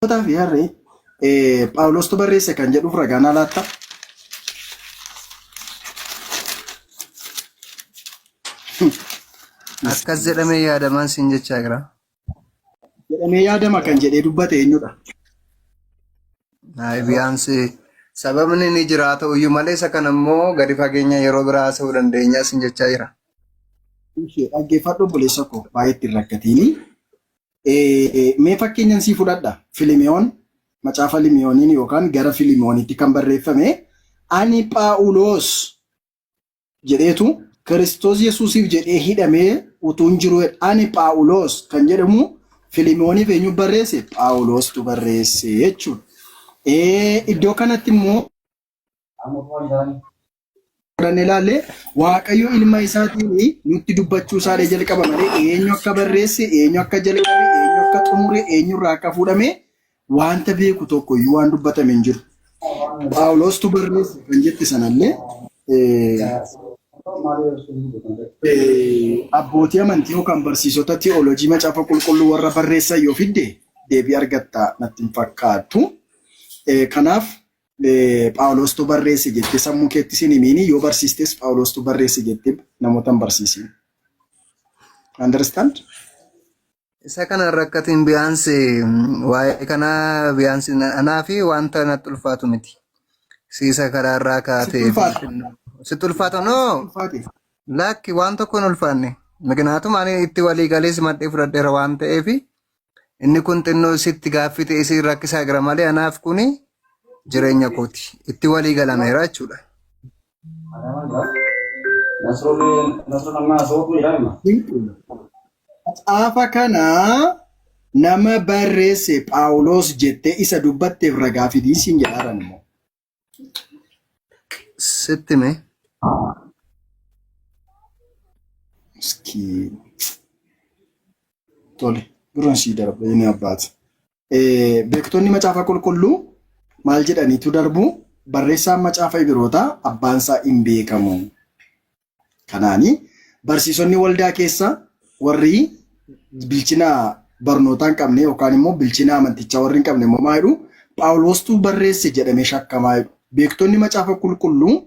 fi harree Phaawulos barreesse kan jedhuuf ragaan alaatta. Akkas jedhamee yaadaman siin jechaa jira. Jedhamee yaadama kan jedhee dubbate eenyudha? Biyaansi sababni ni jira ta'uyyuu malee isa kana immoo gadi fageenya yeroo biraa haasa'uu dandeenya siin jechaa jira. Dhaggeeffadhu obboleessa koo baay'ee ittiin rakkatiini. Mee fakkeenyan sii fudhadha. Filimeewoon macaafa Limiyooniin yookaan gara Filimeewoonitti kan barreeffame ani Phaawulos jedheetu Kiristoos Yesuusiif jedhee hidhamee utuu hin jiru ani Phaawulos kan jedhamu Filimeewooniif eenyu barreesse? Phaawulostu barreesse jechuudha. Iddoo kanatti immoo kan ilaalle Waaqayyo ilma isaatiin nutti dubbachuu isaalee jalqaba malee eenyu akka barreesse, eenyu akka jalqabe, eenyu akka xumure, eenyurraa akka fuudhame wanta beeku tokko iyyuu waan dubbatame hin jiru. Phaawulostu barreesse kan jette sanallee abbootii amantii yookaan barsiisota teoloojii macaafa qulqulluu warra barreessan yoo fidde deebii argatta natti hin fakkaatu. Kanaaf Phaawulostu barreesse jettee sammuu keetti sin himiini yoo barsiistes Phaawulostu barreesse jettee namoota hin barsiisin. Understand? Isa kana rakkatiin biyaansi waa'ee kana biyaansi anaa fi wanta natti ulfaatu miti. Siisa karaarraa kaatee sitti ulfaatu noo lakki waan tokko hin ulfaanne. Miknaatum ani itti walii galees madhee fudhadheera waan ta'eef inni kun xinnoo sitti gaaffii ta'e isiin rakkisaa jira malee anaaf kuni jireenya kooti. Itti walii galameera jechuudha. Macaafa kana nama barreesse Phaawulos jettee isa dubbatteef ragaa fidii siin jedhaaran immoo. Sitti mee? Tole, duraan sii darba inni abbaati. Beektonni macaafa qulqulluu maal jedhaniitu darbu? Barreessaan macaafa Ibrootaa abbaan isaa hin beekamu. Kanaani barsiisonni waldaa keessa warri bilchina barnootaa hin qabne yookaan immoo bilchina amantichaa warri hin qabne immoo maa jedhu Phaawulostu barreesse jedhamee shakkamaa jedhu. Beektonni macaafa qulqulluu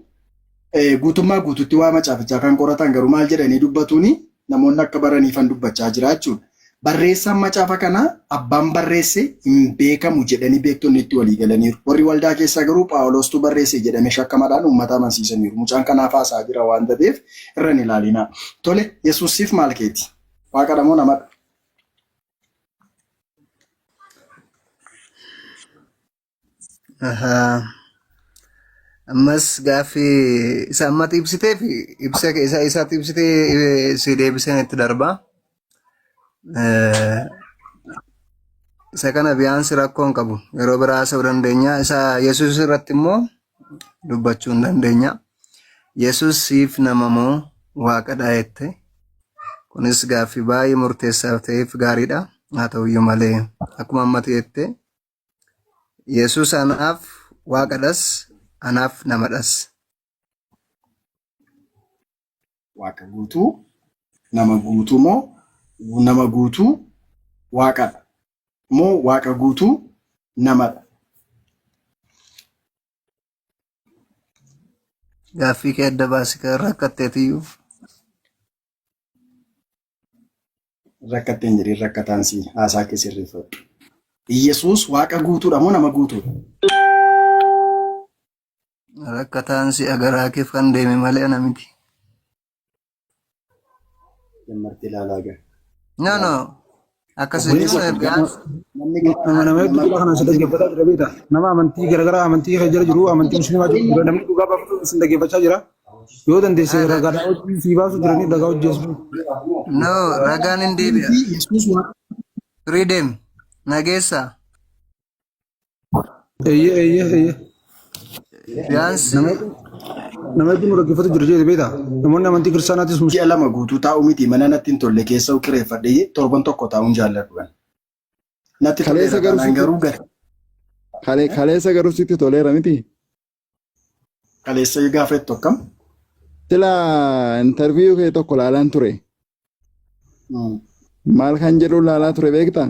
guutummaa guututti waa macaafichaa kan qoratan garuu maal jedhanii dubbatuuni namoonni akka baraniifan dubbachaa jira jechuudha. Barreessaan macaafa kana abbaan barreesse hin beekamu jedhanii beektonni itti walii galaniiru. Warri waldaa keessaa garuu Phaawulostu barreesse jedhamee shakkamaadhaan uummata amansiisaniiru. Mucaan kanaaf haasaa jira waan ta'eef irra hin ilaalinaa. Tole, Yesuusiif maal keeti? Waaqadha moo namadha? Ammas gaaffii isa ammatti ibsitee fi ibsa isaatti ibsitee si deebiseen itti darba. Isa kana biyaansi rakkoo hin qabu. Yeroo biraa haasa'uu dandeenya. Isa Yesuus irratti immoo dubbachuu hin dandeenya. Yesuus siif nama moo Waaqadha jette. Kunis gaaffii baay'ee murteessaa ta'eef gaariidha. Haa ta'uyyuu malee akkuma ammatti jette Yesuus anaaf Waaqadhas anaaf namadhas. Waaqa guutuu, nama guutuu moo nama guutuu Waaqadha moo Waaqa guutuu namadha? Gaaffii kee adda baasi kan rakkatteetiyyuu. Rakkatteen jedhee rakkataan si haasaa kee sirreeffadhu. Yesuus Waaqa guutuudha moo nama guutuudha? Rakkataan si agaraa keef kan deeme malee ana miti. Jammartee ilaalaa gara. No. Akkasitti nama hedduu kana si dhaggeeffataa jira beektaa. Nama amantii garaagaraa amantii kan jala jiru amantii musliimaa jiru namni dhugaa baafatu si dhaggeeffachaa jira. Yoo dandeesse ragaadhaa hojii si baasu jiranii dhagaa hojjeessu. No, ragaan hin deebi'a. Freedom nageessa. Eeyyee. Biyaansi nama hedduu dhaggeeffatu jira jechuudha beektaa. Namoonni amantii kiristaanaatis ji'a lama guutuu taa'u miti mana natti hin tolle keessa kireeffadhee torban tokko taa'uun jaalladhu. Natti toleera kanaan garuu gari. Kaleessa garuu sitti toleera miti. Kaleessa gaafa itti akkam? Sila interviyuu kee tokko laalaan ture. Maal kan jedhu laalaa ture beektaa?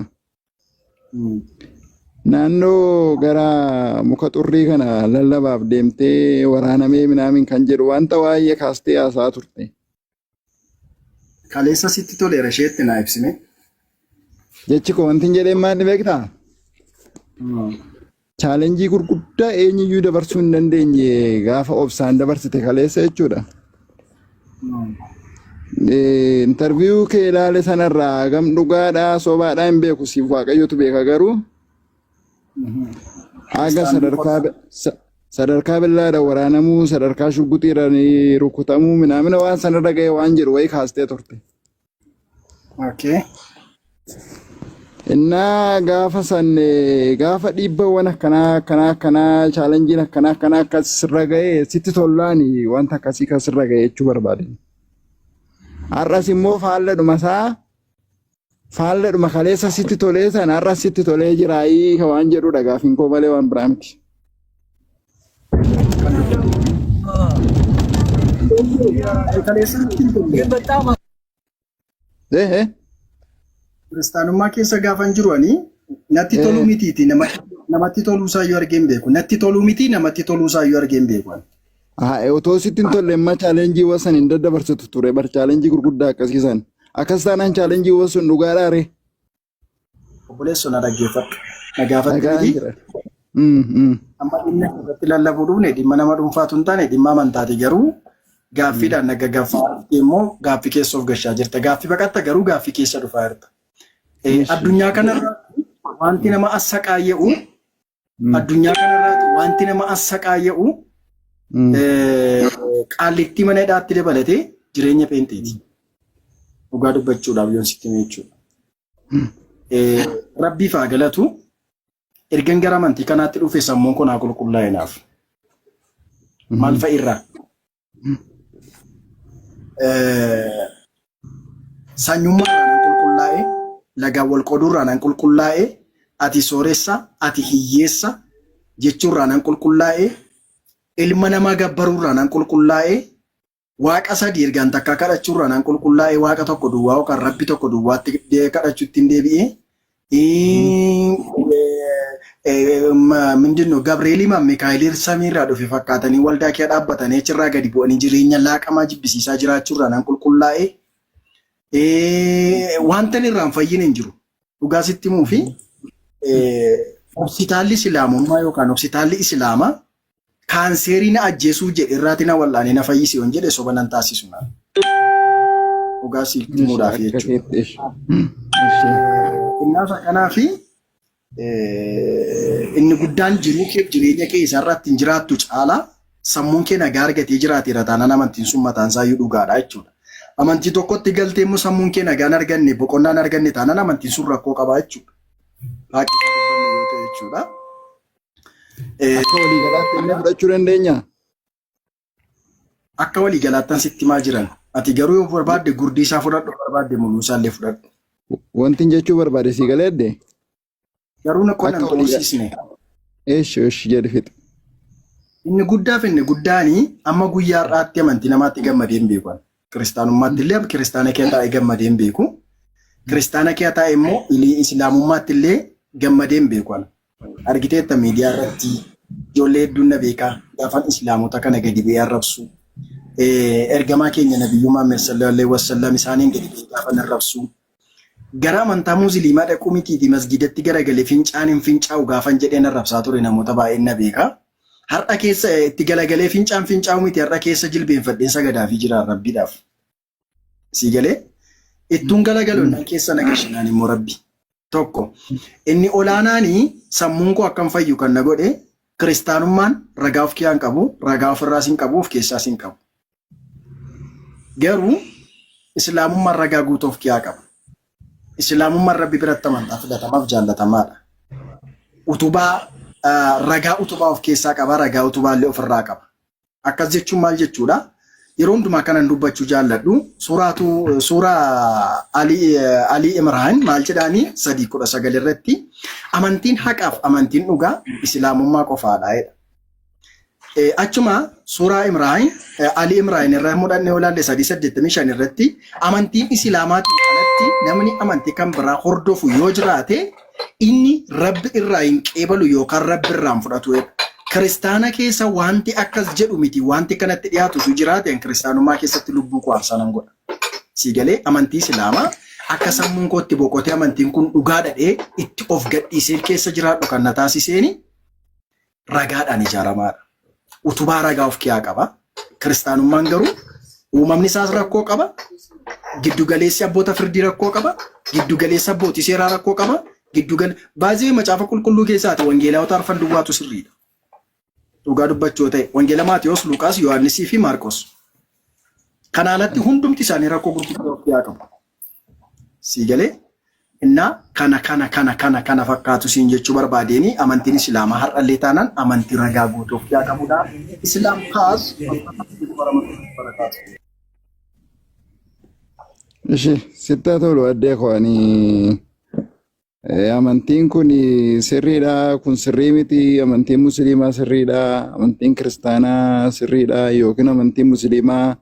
naannoo gara muka xurrii kana lallabaaf deemtee waraanamee minaamin kan jedhu wanta waa'ee kaastee haasaa turte. Kaleessa sitti toleera isheetti naa ibsime. Jechi koo wanti hin jedheen maal beektaa? Chaalenjii gurguddaa eenyuyyuu dabarsuu hin dandeenye gaafa obsaan dabarsite kaleessa jechuudha. Interviyuu kee ilaale sanarraa gam dhugaadhaa sobaadhaa hin beeku siif waaqayyotu beeka garuu haga sadarkaa billaadha waraanamuu sadarkaa shugguxiidhaan rukutamuu minaamina waan sanarra ga'e waan jedhu wayii kaastee turte. Innaa gaafa sanne gaafa dhiibbawwan akkanaa chaalenjiin akkanaa akkasirra ga'e sitti tollaan wanta akkasii kasirra ga'e jechuu barbaade. Har'as immoo faalladhuma kaleessa sitti tolee sana har'as sitti tolee jiraayii waan jedhudha gaafiin koo malee waan biraa miti. Kiristaanummaa keessa gaafan jiru ani natti toluu mitiiti namatti toluu isaayyuu argeen beeku. Natti toluu miti namatti toluu isaayyuu argeen beeku. Otoo sitti hin tolle amma chaalenjii wasan hin daddabarsitu ture bar chaalenjii gurguddaa akkasiisan. Akkas taanaan chaalenjii wasun dhugaadhaa ree. Obboleessoo na dhaggeeffadhu. Na gaafatte amma dhimma irratti lallabuu dhufne dhimma nama dhuunfaatu hin taane dhimma amantaati garuu gaaffiidhaan naga gaaffii immoo gaaffii keessa of gashaa jirta. Gaaffii baqatta garuu gaaffii keessa dhufaa jirta. Addunyaa kanarratti wanti nama assaqaayya'u addunyaa kanarratti wanti nama assaqaayya'u qaallitti mana hidhaatti dabalatee jireenya pheenxeeti. Dhugaa dubbachuudhaaf yoon sitti hime jechuudha. Rabbiif haa galatu ergan gara amantii kanaatti dhufe sammuun kun haa qulqullaa'inaaf. Maal fa'irraa? Sanyummaadhaan qulqullaa'e, lagaan wal qoduurraan qulqullaa'e, ati sooressa, ati hiyyeessa jechuurraan qulqullaa'e, ilma namaa gabbaruurraan qulqullaa'e, waaqa sadii ergaan takka kadhachuurraan qulqullaa'e, waaqa tokko duwwaa yookaan rabbi tokko duwwaatti kadhachuutti hin deebi'e. Mindinno Gabreelii Mikaa'el samiirraa dhufe fakkaatanii waldaa kee dhaabbatanii achirraa gadi bu'anii jireenya laaqamaa jibbisiisaa jiraachuurraan qulqullaa'e. Wanta irraan fayyina hin jiru. Dhugaa sitti himuu fi hospitaalli islaamummaa yookaan hospitaalli islaamaa kaanseerii na ajjeesuu jedhe irraati na wal'aanee na fayyisi yoon jedhe soba nan taasisu na. Dhugaa sitti himuudhaaf jechuudha. Innaafa kanaaf inni guddaan jiruu kee jireenya kee isarratti hin jiraattu caalaa sammuun kee nagaa argatee jiraateera taanaan amantiin sun mataan isaayyuu dhugaadha jechuudha. Amantii tokkotti galtee immoo sammuun kee nagaan arganne boqonnaan arganne taanaan amantiin sun rakkoo qabaa jechuudha. Baay'ee dubbanne yoo ta'e jechuudha. Akka waliigalaatti illee fudhachuu dandeenya. Akka waliigalaattan sitti maa jiran. Ati garuu yoo barbaadde gurdii isaa fudhadhu barbaadde mul'uu isaallee fudhadhu. Wanti jechuu barbaade si galeedde. Garuu na qonan tolisiisne. Eesh jedhi fixa. Inni guddaaf inni guddaanii amma guyyaa har'aatti amantii namaatti gammadee hin beeku. Kiristaanummaatti illee kiristaana kee taa'ee gammadee hin beeku. Kiristaana kee taa'ee immoo islaamummaatti illee gammadee hin beeku. Argiteetta miidiyaa irratti ijoollee hedduun na beekaa gaafan islaamota kana gadi ba'ee arrabsu. Ergamaa keenya Nabiyyuu Muhammad sallallahu alaihi wasallam isaaniin gadi ba'ee gaafan arrabsu. Gara amantaa musliimaa dhaquu mitiiti masgidatti garagalee fincaa'u gaafan jedheen arrabsaa ture namoota baay'een na beekaa. Har'a keessa itti galagalee fincaa'u miti har'a keessa jilbeenfadheen sagadaafii jira rabbiidhaaf. Sii galee ittuun galagaluun keessa nagashinaan immoo rabbi. Tokko inni olaanaanii sammuun koo akkam fayyu kan na godhe kiristaanummaan ragaa of kiyaan qabu ragaa ofirraas hin qabu of keessaas hin qabu. Garuu islaamummaan ragaa guutuu of kiyaa qaba. Islaamummaan rabbi biratti amantaa fudhatamaaf jaallatamaadha. Utubaa ragaa utubaa of keessaa qaba ragaa utubaa illee ofirraa qaba. Akkas jechuun maal jechuudha? Yeroo hundumaa kanan dubbachuu jaalladhu suuraa Alii Imraan maal jedhaanii 3:19 irratti amantiin haqaaf amantiin dhugaa islaamummaa qofaadha. Achuma suuraa Imraan Alii Imraan irraa mudhannee olaalle 3:85 irratti amantiin islaamaatiin alatti namni amantii kan biraa hordofu yoo jiraate inni rabbi irraa hin qeebalu yookaan rabbi irraa hin fudhatu. Kiristaana keessa wanti akkas jedhu miti wanti kanatti dhiyaatu jiraate kiristaanummaa keessatti lubbuu koo aarsaa nan godha. Siigalee amantii Islaamaa akka sammuun kootti boqotee amantiin kun dhugaa dhadhee itti of gadhiisee keessa jiraadhu kan na taasiseeni ragaadhaan ijaaramaadha. Utubaa ragaa of keessaa qaba. Kiristaanummaan garuu uumamni isaas rakkoo qaba. Giddugaleessi abboota firdii rakkoo qaba. Giddugaleessi abbootii seeraa rakkoo qaba. Baay'ee macaafa qulqulluu keessaati wangeelaawota arfan duwwaatu sirriidha. Dhugaa dubbachuu ta'e wangeela Maatiyos, Luqaas, Yohaannisii fi Maarqos. Kana alatti hundumti isaanii rakkoo gurguddaa of keessaa qabu. Siigalee innaa kana fakkaatu siin jechuu barbaadeenii amantiin Islaamaa har'allee taanaan amantii ragaa guutuu of keessaa qabudha. Islaam kaas Ishi sitta tolu addee ko'anii amantiin kun sirriidha kun sirrii miti amantiin musliimaa sirriidha amantiin kiristaanaa sirriidha yookiin amantiin musliimaa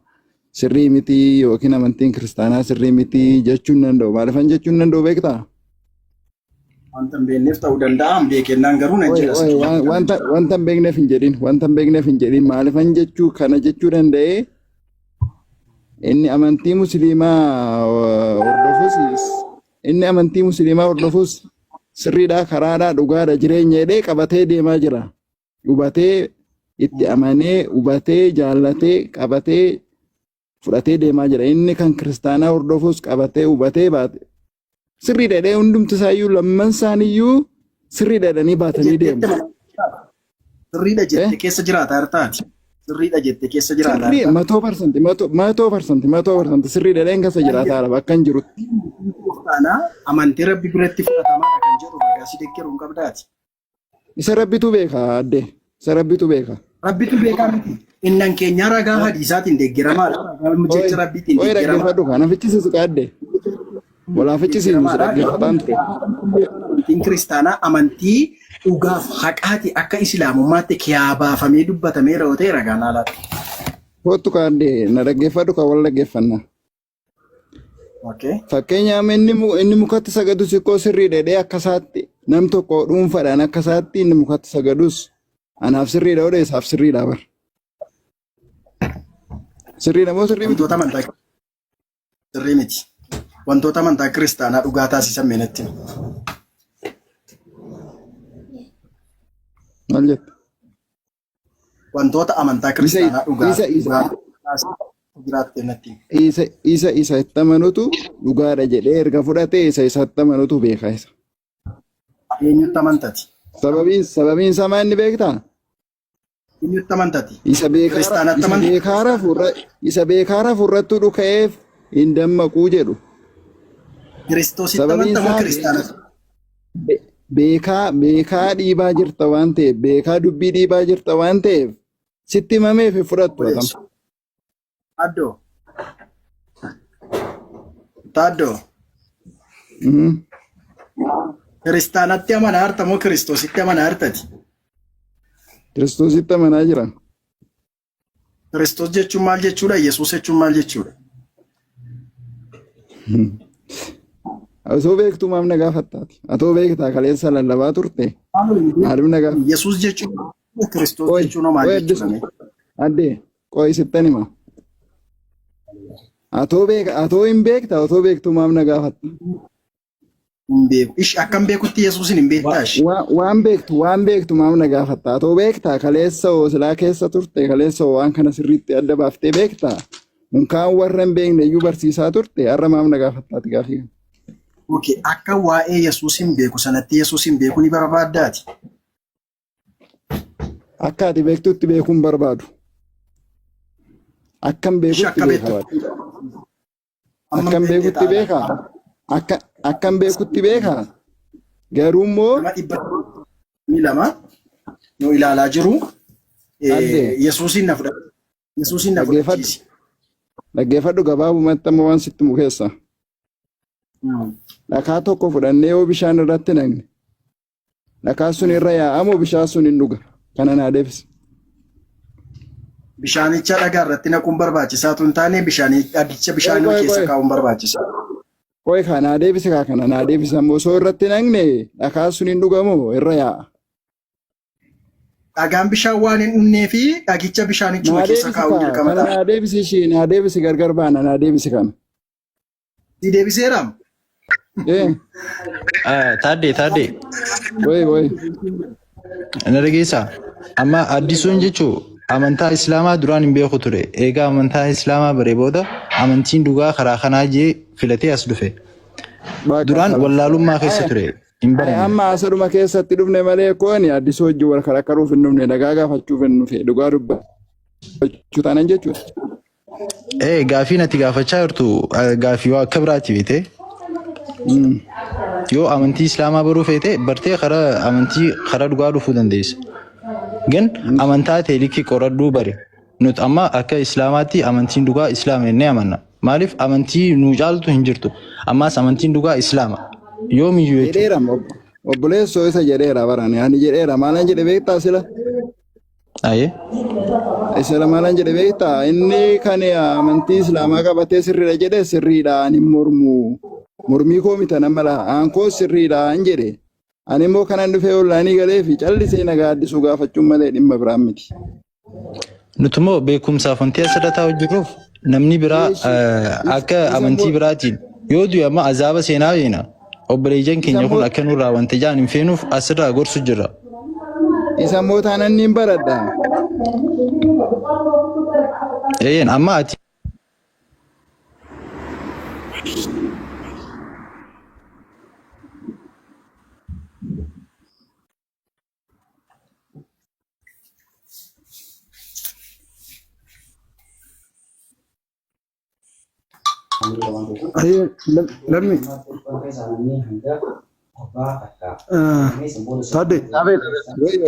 sirrii miti yookiin amantiin kiristaanaa sirrii miti jechuun danda'u maaliifan jechuun danda'u beektaa? Wanta hin beekneef ta'uu danda'a beekennaan garuu nan jedha. Wanta hin beekneef hin jedhin maaliifan jechuu kana jechuu danda'ee inni amantii musliimaa hordofus sirriidha karaadha dhugaadha jireenya jedhee qabatee deemaa jira. Hubatee itti amanee hubatee jaallatee qabatee fudhatee deemaa jira. Inni kan kiristaanaa hordofus qabatee hubatee baate sirriidha jedhee hundumti isaayyuu lamman isaaniiyyuu sirriidha jedhanii baatanii deemu. Sirriidha jettee keessa jiraata hartaati. Sirriidha jettee keessa jiraata. Sirrii 100% sirriidha jedheen keessa jiraata bakka hin jirutti. Amantii rabbi biratti fudhatamaadha kan jedhu ragaa si deeggaruun qabdaati. Isa rabbitu beeka addee. Isa rabbitu beeka. Rabbitu beekaa miti. Innan keenya ragaa hadiisaatiin deeggaramaadha. Ragaa jecha rabbiitiin deeggaramaadha. Dhaggeeffadhu kana fichisiisu qaadde. Walaafichisiisu dhaggeeffataan ture. Amantiin kiristaanaa amantii dhugaaf haqaati akka islaamummaatti kiyaa baafamee dubbatamee raawwatee ragaan alaati. Kootu qaadde na dhaggeeffadhu kan wal dhaggeeffanna. Fakkeenyaaf inni mukatti sagadu sikkoo sirriidha jedhee akkasaatti nam tokko dhuunfaadhaan akkasaatti inni mukatti sagadus anaaf sirriidha odha isaaf sirriidha bar. Sirriidha moo sirrii miti? Sirrii miti. Wantoota amantaa kiristaanaa dhugaa taasisan meenatti. Maal jettu? Wantoota amantaa kiristaanaa dhugaa jiraatte natti. Isa itti amanutu dhugaadha jedhee erga fudhatee isa isatti amanutu beeka isa. Eenyutti amantati? Sababiin isaa maal inni beektaa? Eenyutti amantati? Isa beekaara furrattu dhuka'eef hin dammaquu jedhu. Kiristoositti amantamoo kiristaanatti? Beekaa dhiibaa jirta waan ta'eef beekaa dubbii dhiibaa jirta waan ta'eef sitti himameef fudhattu. Taaddoo. Kiristaanatti amanaa harta moo kiristoositti amanaa hartati? Kiristoositti amanaa jira. Kiristoos jechuun maal jechuudha? Yesuus jechuun maal jechuudha? Osoo beektuu maaf na gaafattaati? Atoo beektaa kaleessa lallabaa turte? Maaliif na gaafata? Yesuus jechuun Kiristoos jechuun maal jechuudha? Addee qo'i sittan hima. Atoo hin beektaa otoo beektuu maaf na gaafatta? Hin beeku. Akkam beekutti Yesuusin hin beektaa? Waan beektu maaf na gaafatta? Atoo beektaa kaleessa silaa keessa turte kaleessa waan kana sirriitti adda baaftee beektaa? Munkaan warra hin beekne iyyuu barsiisaa turte har'a maaf na gaafattaati gaafii kana? Akka waa'ee Yesuus hin beeku sanatti Yesuus hin beeku ni barbaaddaati. Akka ati beektutti beekuun barbaadu. Akkam beekutti beekaa. Akkam beekutti beekaa. Akkam beekutti beekaa. Garuu immoo. Lama nu ilaalaa jiru. Yesuusin na fudhata. Yesuusin na fudhachiisi. Dhaggeeffadhu gabaabumatti amma waan sitti mukeessa. Dhakaa tokko fudhannee yoo bishaan irratti naqne. Dhakaa sun irra yaa'amoo bishaan sun hin dhuga. Kana naa deebisi. Bishaanicha dhagaa irratti naquun barbaachisaa tun taane bishaanicha bishaan keessa kaa'uun barbaachisaa. Qoy kana deebise kaa kana naa deebise ammoo osoo irratti naqne dhakaa sun hin dhugamu irra yaa'a. Dhagaan bishaan waan hin dhumnee fi dhagicha bishaanichuma keessa kaa'uu dirqama ta'a. Naa deebise ishee naa deebise gargar baana naa deebise kana. Si deebiseera? Taadde. Woy. Nargeessa. Amma addisuun jechuun amantaa Islaamaa duraan hin beeku ture. Egaa amantaa Islaamaa baree booda amantiin dhugaa karaa kanaa jee filatee as dhufe. Duraan wallaalummaa keessa ture. Amma asaduma keessatti dhufne malee kooni addisuu wajjin wal karakkaruuf hin dhufne dhagaa gaafachuuf hin dhufe dhugaa dubbachuu taanan jechuudha. Gaafii natti gaafachaa jirtu gaafii akka biraati beete. Yoo amantii Islaamaa baruu feete bartee amantii karaa dhugaa dhufuu dandeessa. Gan amantaa ta'e likkii qoradhuu bare. Nuti amma akka Islaamaatti amantiin dhugaa Islaama jennee amanna. Maaliif amantii nu caaltu hin jirtu. Ammaas amantiin dhugaa Islaama. Yoomiyyuu jechuudha. Obboleessoo isa jedheera barani. Ani jedheera maalan jedhe beektaa sila? Aye. Isla maalan jedhe beektaa? Inni kan amantii Islaamaa qabatee sirriidha jedhe sirriidha ani mormu. Mormii koo mita namala aankoo sirriidha an jedhe. Ani immoo kanan dhufee ollaanii galee fi callisee nagaa addisuu gaafachuun malee dhimma biraan miti. Nuti immoo beekumsaaf wanti asirratti hojjetuuf namni biraa akka amantii biraatiin yoo du'e amma azaaba seenaa beena. Obboleeyyan keenya kun akka nurraa wanta jaan hin feenuuf asirraa gorsu jira. Isa immoo taanaan ni baradha. Amma ati. Let me. Tade.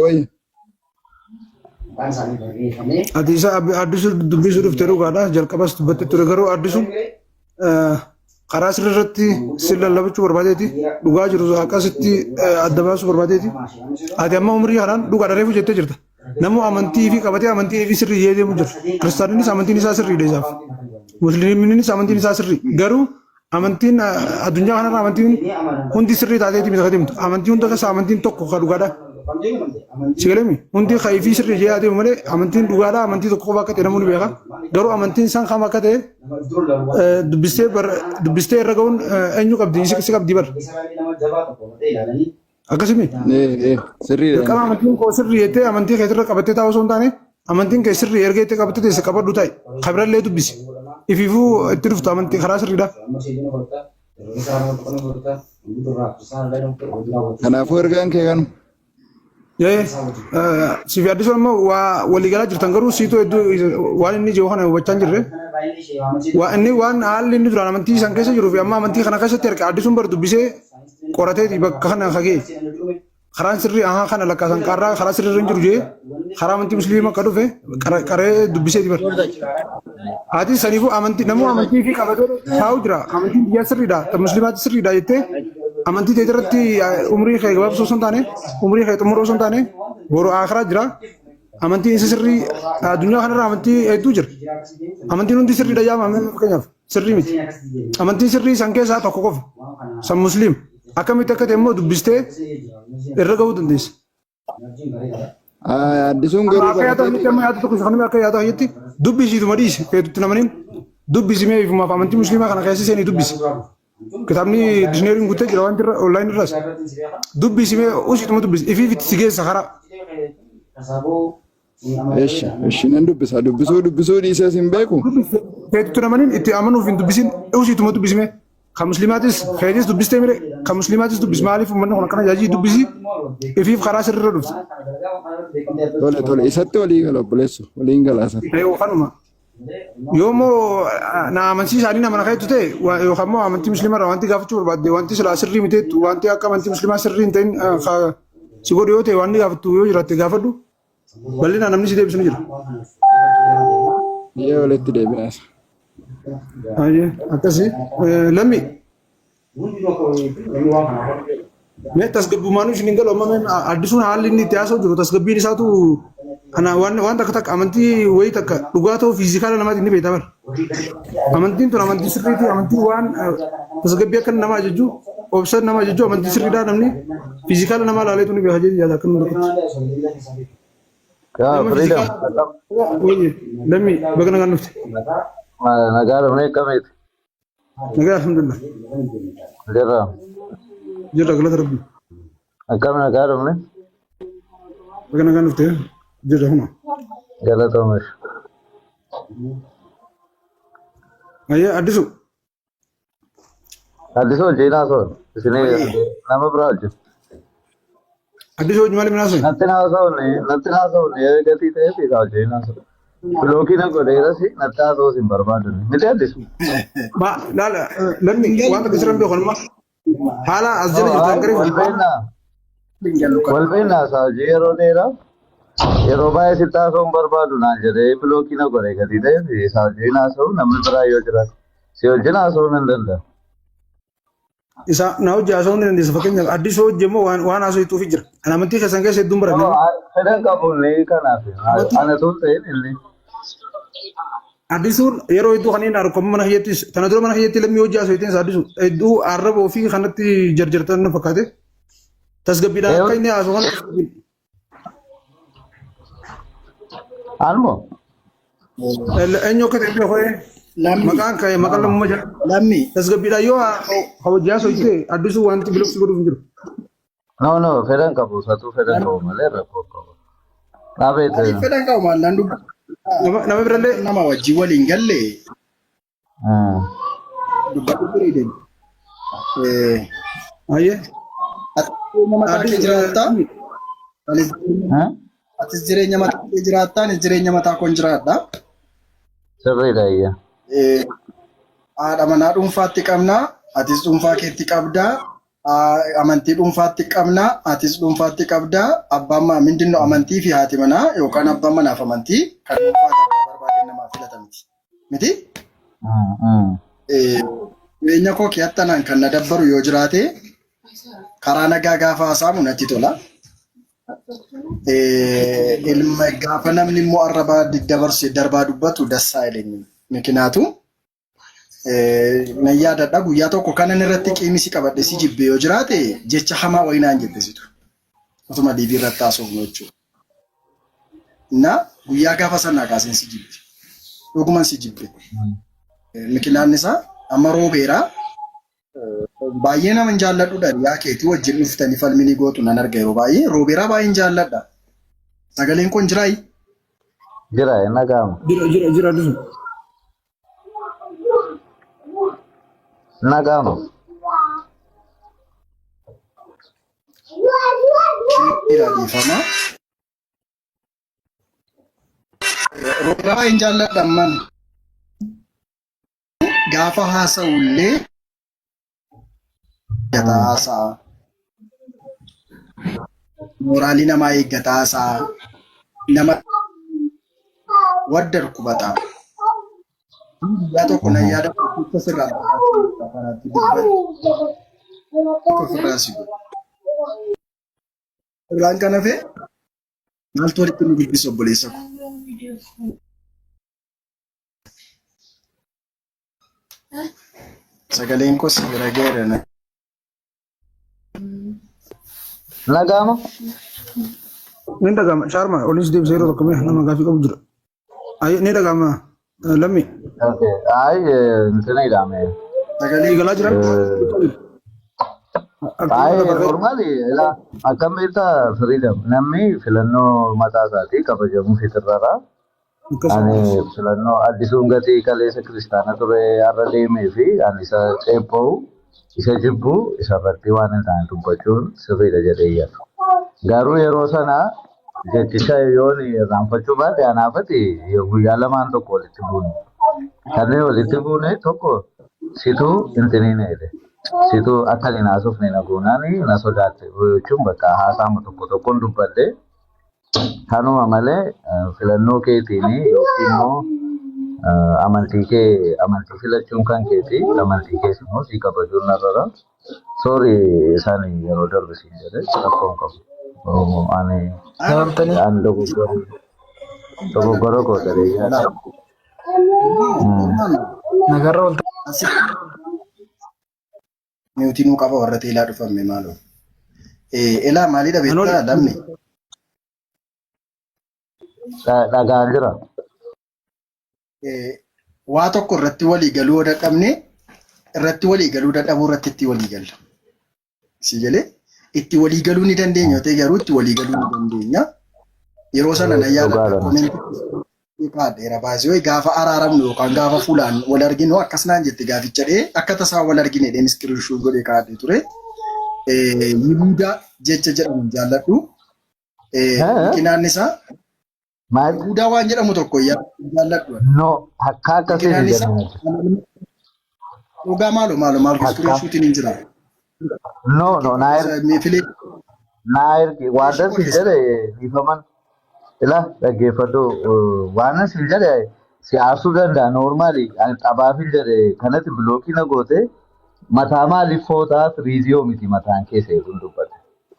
Woi. Adisa addisu dubbisu dhufteeru gaadha jalqabas dubbatti ture garuu addisu karaa sirriirratti si lallabachuu barbaadeeti dhugaa jiru akkasitti adda baasuu barbaadeeti. Ati amma umrii kanaan dhugaadha reefu jettee jirta. Namni amantii fi qabatee amantii fi sirrii deemu jiru. Kiristaaniinis amantiin isaa sirriidha isaaf. Musliimiinis amantiin isaa sirrii. Garuu amantiin addunyaa kanarra amantiin hundi sirrii taateeti miti kadimtu. Amantii hunda keessa amantiin tokko kan dhugaadha. Sigalemi hundi kayfii sirrii jee adeemu malee amantiin dhugaadha amantii tokko qofa akka ta'e namoonni beeka. Garuu amantiin isaan kam akka ta'e dubbistee irra ga'uun eenyu qabdi si qabdi bar. Akkasumi. Sirriidha. Dirqama amantiin koo sirrii jettee amantii keessarra qabattee taa'uu osoo hin taane amantiin kee sirrii erga jettee qabattee teesse qabadhu taa'e kabirallee dubbisi. Ifiifuu itti dhuftu amantii karaa sirriidha. Kanaafuu ergaan kee kanu. Sifi addisuun immoo waa waliigalaa jirtan garuu siituu hedduu waan inni jiru kana hubachaa hin jirre. Inni waan haalli inni duraan amantii isaan keessa jiruu fi amma amantii kana keessatti erga addisuun bar dubbisee qorateeti bakka kana hagee. Karaan sirrii ahaa kana lakkaasan qarraa karaa sirrii hin jiru jee karaa amantii musliimaa akka dhufe qaree dubbiseeti bar. Ati saniifuu amantii namuu amantii fi qabatee taa'u jira. Amantiin biyyaa sirriidha. Musliimaatti sirriidha jettee amantii ta'e irratti umrii kee gabaabsuu osoo hin taane umrii kee xumuruu osoo hin taane boru akhiraa jira. Amantiin isa sirrii addunyaa kanarra amantii hedduu jira. Amantiin hundi sirriidha yaamame fakkeenyaaf sirrii miti. Amantiin sirrii san keessaa tokko qofa san musliim. Akkamitti akka ta'e immoo dubbistee irra gahuu dandeessa. Addisuun garuu akka yaada tokko kanuma akka yaada hojjetti dubbisiitu madhiisi feetutti namaniin dubbisimee ifumaaf amantii musliimaa kana keessa seenii dubbisi. Kitaabni diishneeriin guuttee jira waan jirra onlaayinii irraas dubbisimee usiituma dubbisi ifiifitti si geessa karaa. Eshi nan dubbisa dubbisuu dhiisee sin beeku. Feetutti namaniin itti amanuuf hin dubbisin usiituma dubbisimee. Kan musliimaatis feetis dubbistee mire kan musliimaatis dubbis maaliif uummanni kun akkana jaajii dubbisi ifiif karaa sirriirra dhufti. Tole isatti walii gala obboleessu waliin galaa sana. Kanuma yoommoo na amantii isaanii nama naqeetu ta'e yookaan immoo amantii musliimarraa wanti gaafachuu barbaadde wanti silaa sirrii miteettu wanti akka amantii musliimaa sirrii hin ta'in si godhu yoo ta'e wanti gaafattu yoo jiraatte gaafadhu bal'inaan namni si deebisu ni jira. Yoo walitti deebi'aas. Akkasii lammi mee tasgabbumaan isheen hin galu amma addisuun haalli inni itti haasa'u jiru tasgabbiin isaatu ana waan takka amantii wayii takka dhugaa ta'uu fiizikaala namaatti ni beektaa bara. Amantiin tun amantii sirriitii amantii waan tasgabbii akka namaa jechuu obsan namaa jechuu amantii sirriidhaa namni fiizikaala namaa laaleetu ni beeka jedhi yaada akka nu dhaqqabti. Freedom. Lammi baga nagaan dhufte. Nagaara mee akkamiiti? Nagaa alhamdulillah. Jirra. Jirra galata rabbi. Akkam nagaara mee? Baga nagaan dhufte. Jirra huma. Galata oomish. Ayya addisu. Addisoo jeenaa soon. Isinii nama biraa hojjetu. Addisu hojii maali minaa soon? Natti naasa'uun gatii ta'ee fiigaa hojjeenaa soon. Bilookii na godheerasi natti haasa'uus hin barbaadani. Miti addisu. Laala lammi waan takka sirran beeku amma haala as jala jirtu hanqaree walbeennaa saajii yeroo dheeraa yeroo baay'ee sitti haasa'uun barbaadu naan jedhee bilookii na godhee gatii ta'ee saajii naasa'u namni biraa yoo jiraatu si wajjin haasa'uun hin danda'u. isa na hojii haasa'uun ni dandeessa fakkeenyaaf addisu hojii immoo waan haasa'u itti jira. Ana amantii keessan keessa hedduun baranne. Fedhan qabuun kanaaf ana tun ta'in illee. Addisuun yeroo hedduu kanneen argamu mana hiyyattis tana dura mana hiyyatti lammii hojii haasa'u ittiin addisu hedduu arraboo fi kanatti jarjartan na fakkaate tasgabbiidhaan akka inni haasa'u kana tasgabbiin. Almo. Eenyu akka ta'e beekoo maqaan ka'e maqaan lammummaa jira. Lammi. Tasgabbiidhaan yoo hojii haasa'u itti addisuu wanti bilooksi godhuuf hin jiru. No, fedhan qabu satu fedhan qabu malee rakkoo qabu. Dhaabete. Fedhan qabu maallaan dubba. Nama birallee Nama wajjin waliin galle. Dubbatu ture deemu. ayyee Nama taatee jiraattaa? Atis jireenya mataa kee jiraattaa? Anis jireenya mataa koon jiraadhaa? Sirriidha iyya. Haadha manaa dhuunfaatti qabnaa, atis dhuunfaa keetti qabdaa, amantii dhuunfaatti qabnaa, atis dhuunfaatti qabdaa, abbaan manaa mindinno amantii fi haati manaa yookaan abbaan manaaf amantii kan dhuunfaatti abbaa barbaadeen namaaf filatamti. Miti? Jireenya koo keeyattanaan kan na dabbaru yoo jiraate karaa nagaa gaafa haasaamu natti tola. Ilma gaafa namni immoo arrabaa dabarse darbaa dubbatu dassaa ileenyi. Mikinaatu nan yaadadha guyyaa tokko kanan irratti qiimisi qabadhe si jibbe yoo jiraate jecha hamaa wayinaan jettesitu. Otuma diibii irratti haasofnu jechuudha. Na guyyaa gaafa sanaa kaaseen si jibbe. Dhuguman si jibbe. Mikinaan isaa amma roobeeraa baay'ee nama hin jaalladhudha. Yaa keetii wajjin dhuftanii falmini gootu nan arga yeroo baay'ee roobeeraa baay'ee hin jaalladha. Sagaleen kun jiraayi? Jira hin dhaga'amu. jira addisu. Hin dhaga'amu. Dhiifama. Roobeeraa baay'ee hin jaalladha amman. Gaafa haasa'ullee eeggataa haasa'a. Mooraalii namaa eeggataa haasa'a. Nama wadda rukubataa. Guyyaa tokko nan yaada akka sirraa karaatti dubbatu. Akka ofirraa si godhu. Irraan kan hafe maaltu walitti nu bilbisu obboleessa ko? Sagaleen koo si bira geerana. Hin dhaga'amu. Ni dhaga'ama shaarma olis deebisee yeroo tokko nama gaafii qabu jira. Ayyee ni dhaga'ama lammi. Intinidha mee. Sagalee galaa jira. Normali akkam beektaa Freedom namni filannoo mataa isaatii kabajamuu fitirraa ani filannoo addisuun gatii kaleessa kiristaana ture har'a deemee fi ani isa ceephoo isa jibbuu isarratti waan hin taane dubbachuun sirriidha jedhee yaadu. Garuu yeroo sana jechicha yoon irraanfachuu baate anaafati guyyaa lamaan tokko walitti buune. Kanneen walitti buune tokko situu intiniin jedhe. Situ akka inni naasofne naguunani na sodaate jechuun bakka haasaamu tokko tokkoon dubbadde kanuma malee filannoo keetiin yookiin immoo amantii filachuun kan keeti amantii keessa immoo si kabajuun narra soori isaan yeroo darbe siin jedhe rakkoon qabu. Ani Dogoggora godhanii yaada. nagarra ol Miutii nuu qaba warra teelaa dhufame maaloo. Elaa maalidha beektaa lamni? Dhagaan jira. Waa tokko irratti walii galuu dadhabne irratti walii galuu dadhabuu irratti itti walii galla. Si galee itti walii galuu ni dandeenya ta'e garuu itti walii galuu ni dandeenya. Yeroo sana na yaada dheera baasee gaafa araaramnu yookaan gaafa fuulaan wal arginu akkasnaan jette gaaficha dhee akka tasaa wal argine dheen iskiriishuu godhee kaa'atee ture. Yihuudaa jecha jedhamu jaalladhu. Biqinaan isaa Yihuudaa waan jedhamu tokko jaalladhu. No, akka akkasii jedhamu. Dhugaa maal iskiriishuutiin hin jira. No, naayir waan si jedhe dhiifaman ila dhaggeeffadhu waan si jedhe siyaasuu danda'a noormaali qabaaf hin jedhe kanatti bilookii na goote mataa maaliif footaa firiiziyoo miti mataan keessa eeguun dubbate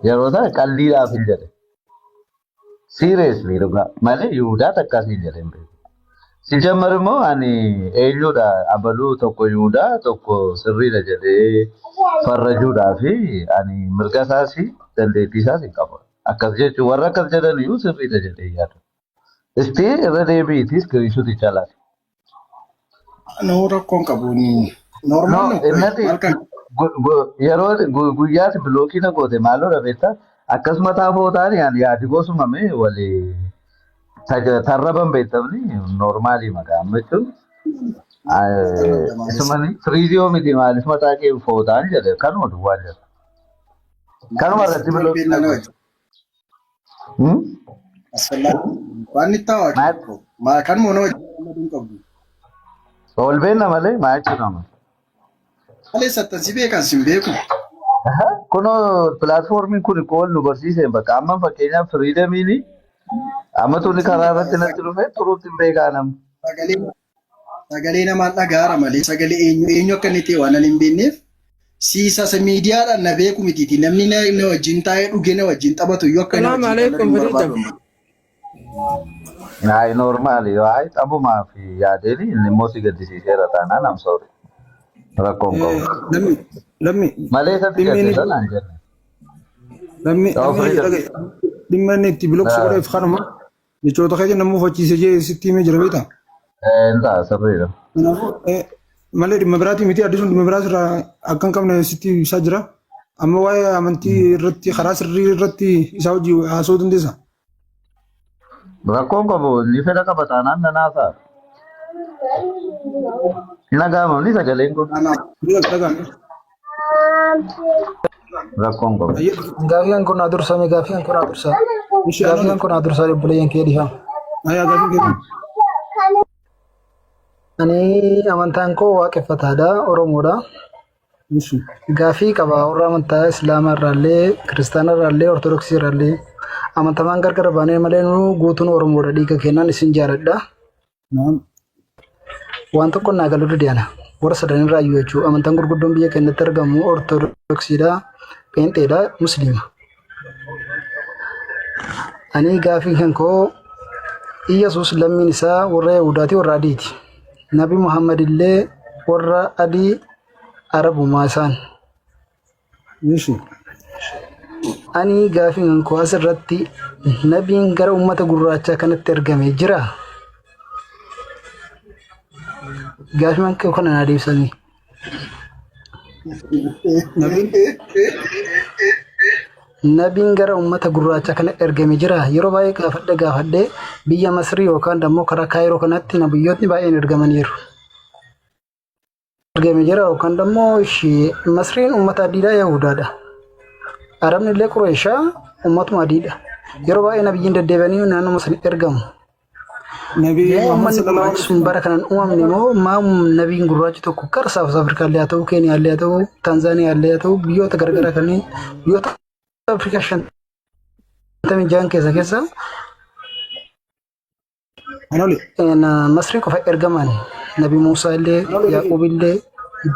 yeroo ta'e qalliidhaaf hin jedhe seriously dhugaa malee Yihuudaa akkasii jedhe hin beeku. Si jammar immoo ani eenyudha abaluu tokko Yihuudaa tokko sirriidha jedhee farrajuudhaa fi ani mirga isaas dandeettii isaas hin qabu. Akkas jechuun warra akkas jedhan iyyuu sirriidha jedhee yaadu. Istii irra deebiitis kiriisuuti caalaati. Nuu rakkoon qabuun yeroo guyyaatti bilookii na goote maaloo dhabeetta akkasuma taafoo ta'anii ani yaadi gosumame walii tarraban beektamni noormaalii maqaan jechuun isumani firiiziyoo miti maaliif mataa kee footaan jedhe kanuma duwwaa jedhe. Kanuma irratti bilookii na goote. waan itti hawaasa kanuma nama jedhamu qabdu. Ol beenna malee maa jechuudha. Malee sattansi beekan sin beeku. Kunoo pilaatfoormiin kun kool nu barsiisee bakka amma fakkeenyaaf firiidamiini amma tuni karaa irratti natti dhufe turuutti hin beekaa namni. Sagalee namaan dhagaara malee sagalee eenyu akka inni ta'e waan ani hin beekneef siisa miidiyaadhaan na beeku mitiiti namni na wajjin taa'ee dhugee na wajjin taphatu iyyuu akka inni Naai normaali waa'ee taphumaa fi yaadeeni inni immoo si gaddisiiseera taanaan am sorry. Rakkoon qabu. Malee satti gaddisiisan aan jenne. Dhimma inni itti bilooksu godheef kanuma jechoota keessa namuu fachiisee jee sitti himee jira beektaa? Intaa sirriidha. Malee dhimma biraatii miti addisuun dhimma biraas irraa akka hin qabne sitti ibsaa jira. Amma waa'ee amantii irratti karaa sirrii irratti isaa hojii haasa'uu dandeessaa? Rakkoon qabu ni fedha qaba taanaan nanaa ta'a. Hin dhaga'amamni sagaleen kun. Rakkoon qabu. Gaafiin kun adursame gaafiin kun adursa. Gaafiin kun adursa buleen kee dhiha. Ani amantaan koo waaqeffataadha Oromoodha. Gaafii qaba warra amantaa Islaamaa irraallee Kiristaanaa irraallee Ortodoksii irraallee amantamaan gargar baanee malee nu guutuun Oromoodha dhiiga kennaan isin jaaladha. Waan tokko naa galuu didiyaana. Warra sadan irraa iyyuu jechuudha. Amantaan gurguddoon biyya keenyatti argamu Ortodoksiidha, Pheenxeedha, Musliima. Ani gaafii kan koo Iyyesuus lammiin isaa warra Yahudaati warra adiiti. Nabi Muhammad illee warra adii Arabumaa isaan. Ani gaafii kan koo asirratti nabiin gara uummata gurraachaa kanatti argame jira. Gaafii koo kana naa deebisanii. Nabiin gara uummata gurraachaa kanatti argame jira. Yeroo baay'ee gaafadhe biyya Masrii yookaan immoo karaa Kaayiroo kanatti nabiyyootni baay'een argamaniiru. Argame jira yookaan immoo Masriin uummata adiidha Yahudaadha. Arabni illee Qureeshaa uummatuma adiidha. Yeroo baay'ee nabiyyiin deddeebi'anii naannoo Masriitti argamu. Uummanni bara kanaan uumamne immoo nabiin gurraachi tokko gara South Afrikaa illee haa ta'u, Keeniyaa illee haa ta'u, Taanzaaniyaa illee haa ta'u, biyyoota garaagaraa kanneen biyyoota Afrikaa 56 keessa Masrii qofa ergaman Nabi Muusaa illee Yaaqoob illee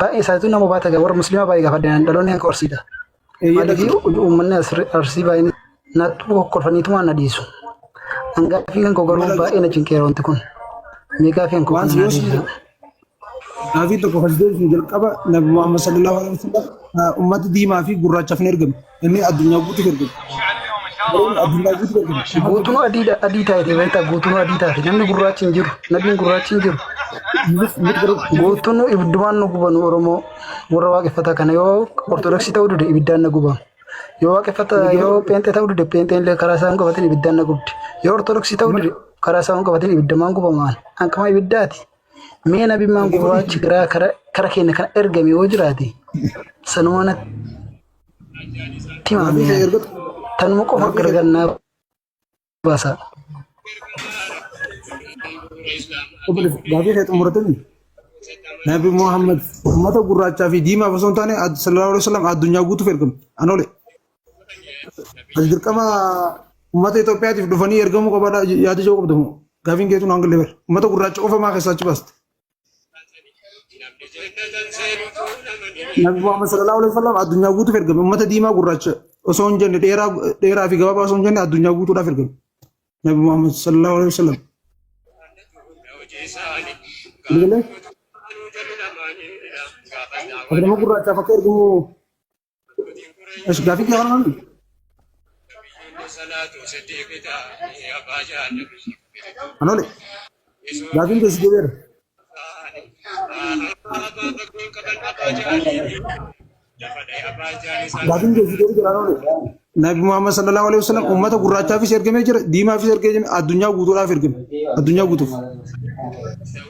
baay'ee isaatu nama baata warra Musliimaa baay'ee gaafadhan dhaloonni akka horsiidha. Maaliif uummanni Arsii baay'een nattuu kokkolfaniituma na dhiisu. Anggaafii kan koo garuu baay'ee na cinqeera wanti kun. Meeqaa fi kan koo waan kana si yoo gaafii tokko fasdeessu jalqaba Nabi Muhammad sallallahu alaihi wasallam ummata diimaa fi gurraachaaf ni ergame. Inni addunyaa guutuuf ergame. Addunyaa guutuuf ergame. guutuun adii taate beektaa guutuun adii taate namni gurraachi hin jiru nabiin gurraachi hin jiru. Guutuun ibiddumaan nu guban Oromoo warra waaqeffataa kana yoo ortodoksii ta'uu dide ibiddaan na guban. Yoo waaqeffataa yoo pheenxee ta'uu dide pheenxeen illee karaa isaan qabatin ibiddaan na gubdi. Yoo ortodoksii ta'uu dide karaa isaan qabatin ibiddamaan gubamaan hanqama ibiddaati. Mee nabimmaan gurraachi kara keenya kana ergame yoo jiraate sanuma na timaame tanuma qofa gargannaa baasa. Gaafii keetu muratanii Nabi Muhammad ummata gurraachaa fi diimaa osoo hin taane sallallahu alaihi wasallam addunyaa guutuuf ergame. Anoole dirqama ummata Itoophiyaatiif dhufanii ergamuu qabaadha yaada ijoo qabdamu. Gaafiin keetu naan galee ummata gurraacha qofa maa keessaa achi baaste. Nabi Muhammad sallallahu alaihi wasallam addunyaa guutuuf ergame. Ummata diimaa gurraacha osoo hin jenne dheeraa fi gabaabaa osoo hin jenne addunyaa guutuudhaaf ergame. Nabi Muhammad sallallahu alaihi wasallam. Ada nama gurraacha fakka ergamu. Gaafii kee waan maali? Anoole gaafiin keessa deebi'eera. Gaafiin keessa deebi'eera anoole. Nabi Muhammad sallallahu alaihi wasallam ummata gurraachaafis ergamee jira, diimaafis ergamee jira, addunyaa guutuudhaaf ergame. Addunyaa guutuuf.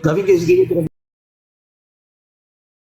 Gaafiin keessa deebi'eera.